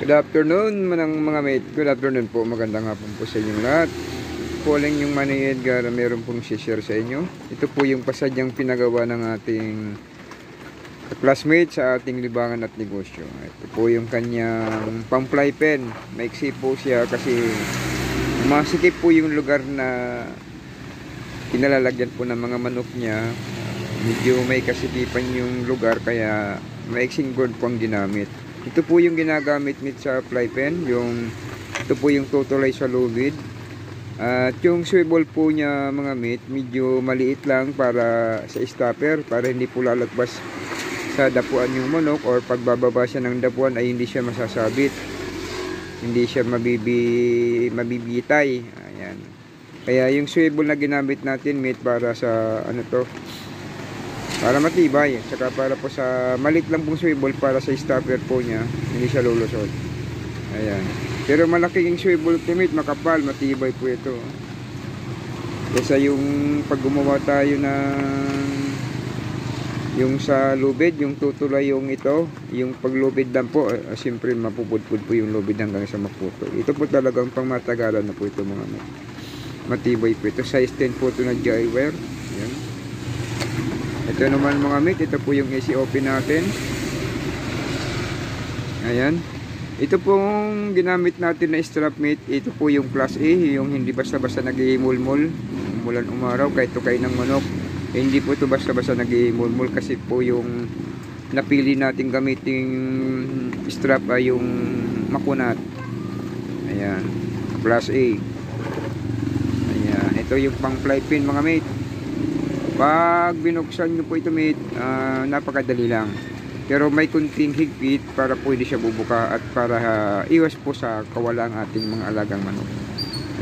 Good afternoon mga mate. Good afternoon po. Magandang hapon po sa inyong lahat. Calling yung Manny Edgar. Meron pong share sa inyo. Ito po yung pasadyang pinagawa ng ating classmate sa ating libangan at negosyo. Ito po yung kanyang pang-fly pen. Maiksi po siya kasi masikip po yung lugar na kinalalagyan po ng mga manok niya. Medyo may kasikipan yung lugar kaya maiksing board po ang ginamit. Ito po yung ginagamit sa fly pen, ito po yung tutulay sa lubid. At yung swivel po niya mga mate, medyo maliit lang para sa stopper, para hindi po lalagpas sa dapuan yung manok, or pagbababa siya ng dapuan ay hindi siya masasabit. Hindi siya mabibitay. Ayan. Kaya yung swivel na ginamit natin mate para sa para matibay, saka para po sa malit lang pong swivel para sa stopper po niya, hindi siya lulusot. Ayan. Pero malaking swivel mate, makapal, matibay po ito. Kesa yung pag gumawa tayo yung sa lubid, yung tutulay yung yung paglubid lang po, siyempre mapupudpud po yung lubid hanggang sa maputo. Ito po talagang pangmatagalan na po ito mga mate. Matibay po ito. Size 10 po ito na dry wire. Ayan. Ito naman mga mate, ito po yung AC open natin. Ayan. Ito pong ginamit natin na strap mate, ito po yung class A, yung hindi basta-basta nag-iimulmul, umulan umaraw, kahit tukay ng manok. Hindi po ito basta-basta nag-iimulmul kasi po yung napili natin gamiting strap ay yung makunat. Ayan. Class A. Ayan. Ito yung pang fly pin mga mate. Pag binuksan nyo po ito mate, napakadali lang. Pero may kunting higpit para po hindi siya bubuka at para iwas po sa kawalang ating mga alagang manok.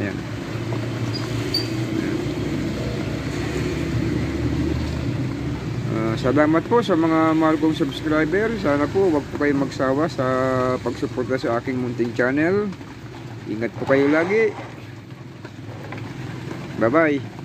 Ayan. Salamat po sa mga mahal kong subscriber. Sana po wag po kayong magsawa sa pagsuporta sa aking munting channel. Ingat po kayo lagi. Bye bye.